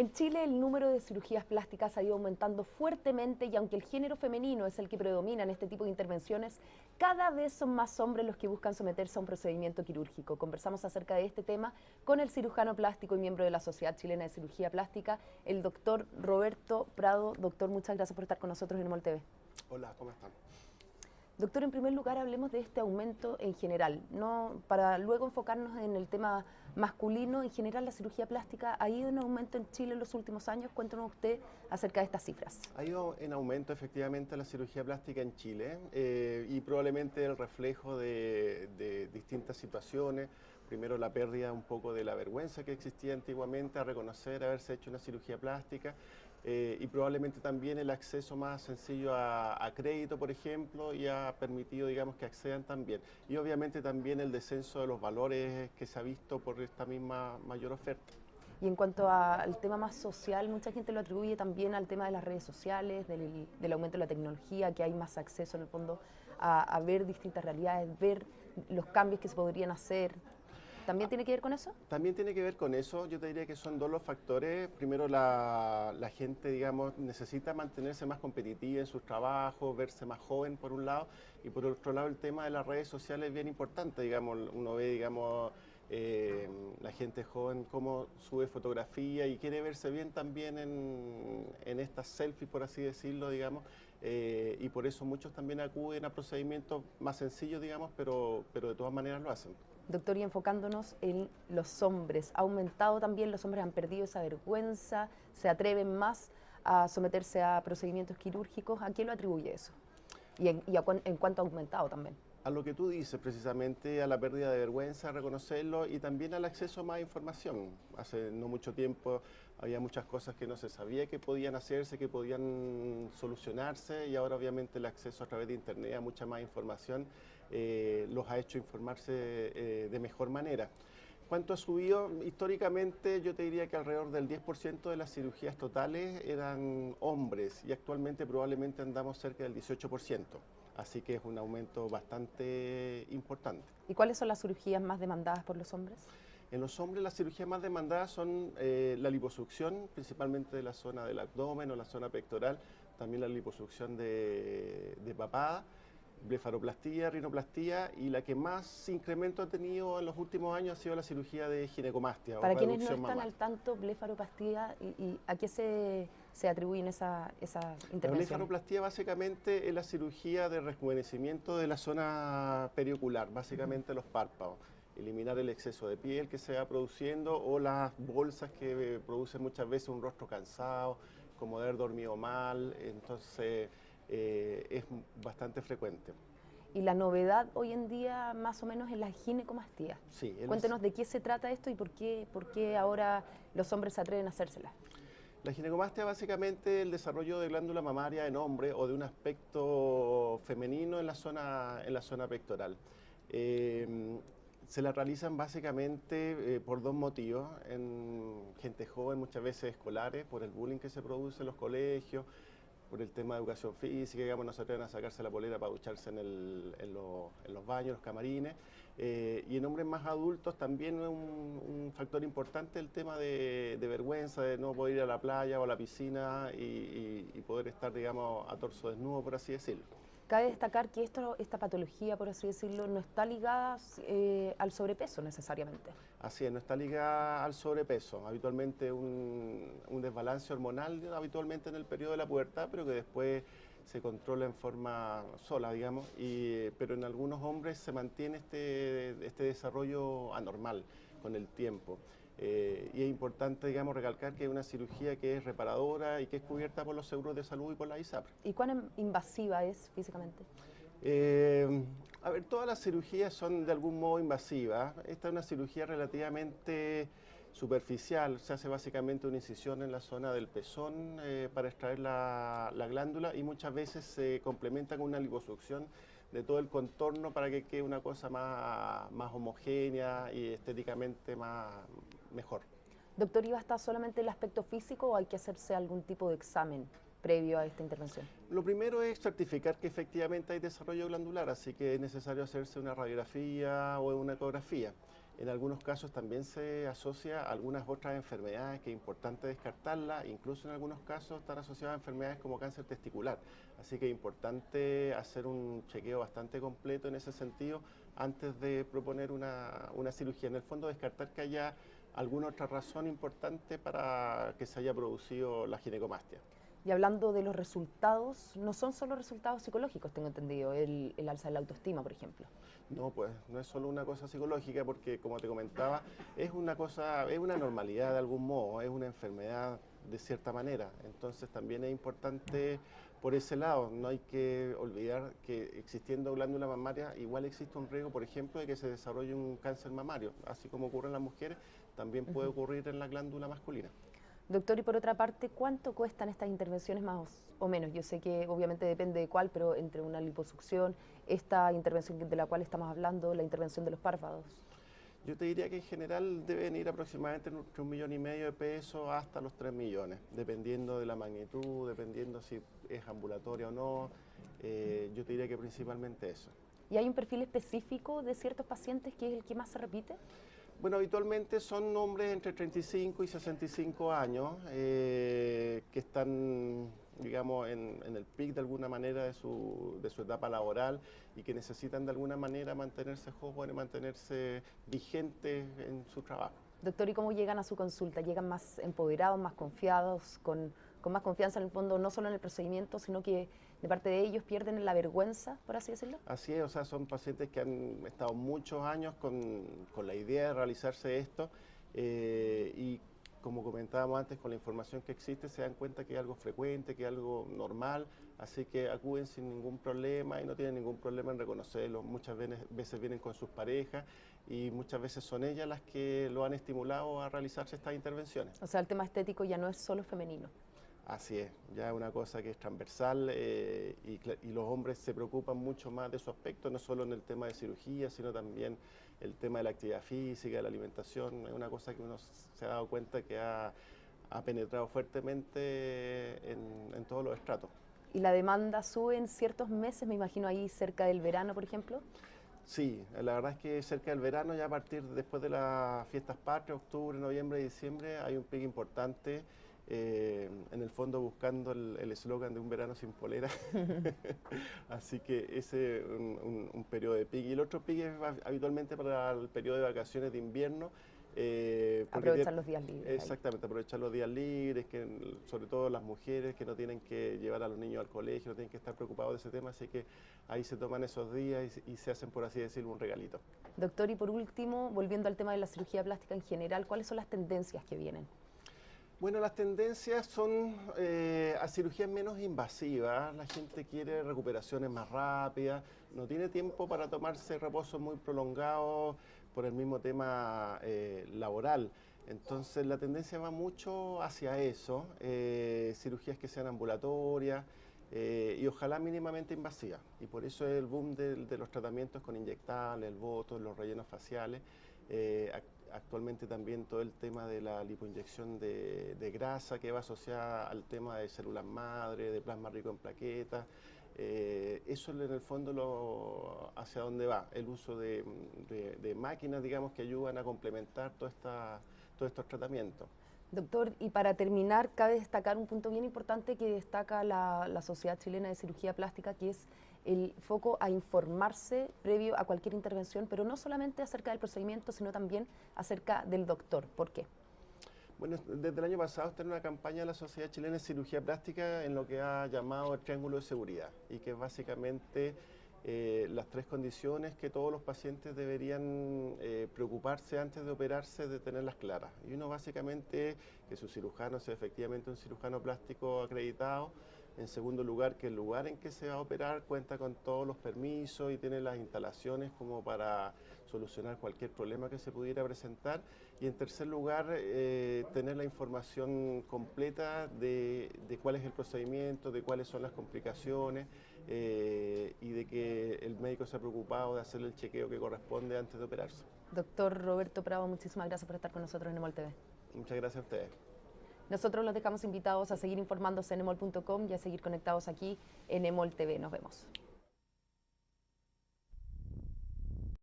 En Chile el número de cirugías plásticas ha ido aumentando fuertemente y aunque el género femenino es el que predomina en este tipo de intervenciones, cada vez son más hombres los que buscan someterse a un procedimiento quirúrgico. Conversamos acerca de este tema con el cirujano plástico y miembro de la Sociedad Chilena de Cirugía Plástica, el doctor Roberto Prado. Doctor, muchas gracias por estar con nosotros en EMOL TV. Hola, ¿cómo están? Doctor, en primer lugar hablemos de este aumento en general, ¿no? Para luego enfocarnos en el tema masculino. En general la cirugía plástica ha ido en aumento en Chile en los últimos años. Cuéntanos usted acerca de estas cifras. Ha ido en aumento efectivamente la cirugía plástica en Chile y probablemente el reflejo de distintas situaciones. Primero la pérdida un poco de la vergüenza que existía antiguamente a reconocer haberse hecho una cirugía plástica y probablemente también el acceso más sencillo a crédito, por ejemplo, y ha permitido, digamos, que accedan también. Y obviamente también el descenso de los valores que se ha visto por esta misma mayor oferta. Y en cuanto al tema más social, mucha gente lo atribuye también al tema de las redes sociales, del aumento de la tecnología, que hay más acceso en el fondo a ver distintas realidades, ver los cambios que se podrían hacer. ¿También tiene que ver con eso? También tiene que ver con eso. Yo te diría que son dos los factores. Primero, la gente, digamos, necesita mantenerse más competitiva en sus trabajos, verse más joven por un lado, y por otro lado el tema de las redes sociales es bien importante. Digamos, uno ve, digamos, la gente joven cómo sube fotografía y quiere verse bien también en estas selfies, por así decirlo, digamos, y por eso muchos también acuden a procedimientos más sencillos, digamos, pero de todas maneras lo hacen. Doctor, y enfocándonos en los hombres, ¿ha aumentado también? ¿Los hombres han perdido esa vergüenza? ¿Se atreven más a someterse a procedimientos quirúrgicos? ¿A quién lo atribuye eso? ¿En cuánto ha aumentado también? A lo que tú dices, precisamente a la pérdida de vergüenza, a reconocerlo y también al acceso a más información. Hace no mucho tiempo había muchas cosas que no se sabía que podían hacerse, que podían solucionarse y ahora obviamente el acceso a través de internet a mucha más información los ha hecho informarse de mejor manera. ¿Cuánto ha subido? Históricamente yo te diría que alrededor del 10% de las cirugías totales eran hombres y actualmente probablemente andamos cerca del 18%. Así que es un aumento bastante importante. ¿Y cuáles son las cirugías más demandadas por los hombres? En los hombres las cirugías más demandadas son la liposucción, principalmente de la zona del abdomen o la zona pectoral, también la liposucción de papada, blefaroplastía, rinoplastía y la que más incremento ha tenido en los últimos años ha sido la cirugía de ginecomastia. Para quienes no están al tanto, blefaroplastía, ¿y a qué se atribuyen esa intervención? La blefaroplastía básicamente es la cirugía de rejuvenecimiento de la zona periocular, básicamente los párpados. Eliminar el exceso de piel que se va produciendo o las bolsas que producen muchas veces un rostro cansado, como de haber dormido mal, entonces es bastante frecuente. Y la novedad hoy en día más o menos es la ginecomastía. Sí, Cuéntenos de qué se trata esto y por qué ahora los hombres se atreven a hacérsela. La ginecomastia básicamente el desarrollo de glándula mamaria en hombre o de un aspecto femenino en la zona pectoral. Se la realizan básicamente por dos motivos, en gente joven, muchas veces escolares, por el bullying que se produce en los colegios, por el tema de educación física, digamos, no se atreven a sacarse la polera para ducharse en los baños, los camarines. Y en hombres más adultos también es un factor importante el tema de vergüenza, de no poder ir a la playa o a la piscina y poder estar, digamos, a torso desnudo, por así decirlo. Cabe destacar que esta patología, por así decirlo, no está ligada al sobrepeso necesariamente. Así es, no está ligada al sobrepeso. Habitualmente un desbalance hormonal habitualmente en el periodo de la pubertad, pero que después se controla en forma sola, digamos, pero en algunos hombres se mantiene este desarrollo anormal con el tiempo. Y es importante, digamos, recalcar que es una cirugía que es reparadora y que es cubierta por los seguros de salud y por la ISAPRE. ¿Y cuán invasiva es físicamente? A ver, todas las cirugías son de algún modo invasivas. Esta es una cirugía relativamente superficial. Se hace básicamente una incisión en la zona del pezón para extraer la glándula y muchas veces se complementa con una liposucción de todo el contorno para que quede una cosa más homogénea y estéticamente mejor. Doctor, ¿y basta solamente el aspecto físico o hay que hacerse algún tipo de examen previo a esta intervención? Lo primero es certificar que efectivamente hay desarrollo glandular, así que es necesario hacerse una radiografía o una ecografía. En algunos casos también se asocia a algunas otras enfermedades que es importante descartarlas, incluso en algunos casos están asociadas a enfermedades como cáncer testicular. Así que es importante hacer un chequeo bastante completo en ese sentido antes de proponer una cirugía. En el fondo descartar que haya alguna otra razón importante para que se haya producido la ginecomastia. Y hablando de los resultados, no son solo resultados psicológicos, tengo entendido, el alza de la autoestima, por ejemplo. No, pues no es solo una cosa psicológica porque, como te comentaba, es una cosa, es una normalidad de algún modo, es una enfermedad de cierta manera. Entonces también es importante por ese lado. No hay que olvidar que existiendo glándula mamaria, igual existe un riesgo, por ejemplo, de que se desarrolle un cáncer mamario. Así como ocurre en las mujeres, también puede ocurrir en la glándula masculina. Doctor, y por otra parte, ¿cuánto cuestan estas intervenciones más o menos? Yo sé que obviamente depende de cuál, pero entre una liposucción, esta intervención de la cual estamos hablando, la intervención de los párpados. Yo te diría que en general deben ir aproximadamente entre 1,5 millones de pesos hasta los 3 millones, dependiendo de la magnitud, dependiendo si es ambulatoria o no. Yo te diría que principalmente eso. ¿Y hay un perfil específico de ciertos pacientes que es el que más se repite? Bueno, habitualmente son hombres entre 35 y 65 años que están, digamos, en el pic de alguna manera de su etapa laboral y que necesitan de alguna manera mantenerse jóvenes, mantenerse vigentes en su trabajo. Doctor, ¿y cómo llegan a su consulta? ¿Llegan más empoderados, más confiados, con más confianza en el fondo, no solo en el procedimiento, sino que de parte de ellos pierden la vergüenza, por así decirlo? Así es, o sea, son pacientes que han estado muchos años con la idea de realizarse esto y como comentábamos antes, con la información que existe se dan cuenta que es algo frecuente, que es algo normal, así que acuden sin ningún problema y no tienen ningún problema en reconocerlo. Muchas veces vienen con sus parejas y muchas veces son ellas las que lo han estimulado a realizarse estas intervenciones. O sea, el tema estético ya no es solo femenino. Así es, ya es una cosa que es transversal y los hombres se preocupan mucho más de su aspecto, no solo en el tema de cirugía, sino también el tema de la actividad física, de la alimentación. Es una cosa que uno se ha dado cuenta que ha penetrado fuertemente en todos los estratos. ¿Y la demanda sube en ciertos meses, me imagino ahí cerca del verano, por ejemplo? Sí, la verdad es que cerca del verano, ya a partir después de las fiestas patrias, octubre, noviembre y diciembre, hay un pico importante. En el fondo buscando el eslogan de un verano sin polera. Así que ese es un periodo de pique. Y el otro pique es habitualmente para el periodo de vacaciones de invierno. Aprovechar los días libres. Exactamente, aprovechar los días libres, que sobre todo las mujeres que no tienen que llevar a los niños al colegio, no tienen que estar preocupados de ese tema, así que ahí se toman esos días y se hacen, por así decirlo, un regalito. Doctor, y por último, volviendo al tema de la cirugía plástica en general, ¿cuáles son las tendencias que vienen? Bueno, las tendencias son a cirugías menos invasivas. La gente quiere recuperaciones más rápidas, no tiene tiempo para tomarse reposos muy prolongados por el mismo tema laboral. Entonces la tendencia va mucho hacia eso, cirugías que sean ambulatorias y ojalá mínimamente invasivas. Y por eso es el boom de los tratamientos con inyectables, el botox, los rellenos faciales. Actualmente también todo el tema de la lipoinyección de grasa que va asociada al tema de células madre, de plasma rico en plaquetas. Eso en el fondo hacia dónde va, el uso de máquinas, digamos, que ayudan a complementar todos estos tratamientos. Doctor, y para terminar, cabe destacar un punto bien importante que destaca la Sociedad Chilena de Cirugía Plástica, que es el foco a informarse previo a cualquier intervención, pero no solamente acerca del procedimiento, sino también acerca del doctor. ¿Por qué? Bueno, desde el año pasado está en una campaña de la Sociedad Chilena de Cirugía Plástica en lo que ha llamado el triángulo de seguridad y que es básicamente las 3 condiciones que todos los pacientes deberían preocuparse antes de operarse, de tenerlas claras. Y uno básicamente que su cirujano sea efectivamente un cirujano plástico acreditado. En segundo lugar, que el lugar en que se va a operar cuenta con todos los permisos y tiene las instalaciones como para solucionar cualquier problema que se pudiera presentar. Y en tercer lugar, tener la información completa de cuál es el procedimiento, de cuáles son las complicaciones y de que el médico se ha preocupado de hacer el chequeo que corresponde antes de operarse. Doctor Roberto Prado, muchísimas gracias por estar con nosotros en EMOL TV. Muchas gracias a ustedes. Nosotros los dejamos invitados a seguir informándose en emol.com y a seguir conectados aquí en EMOL TV. Nos vemos.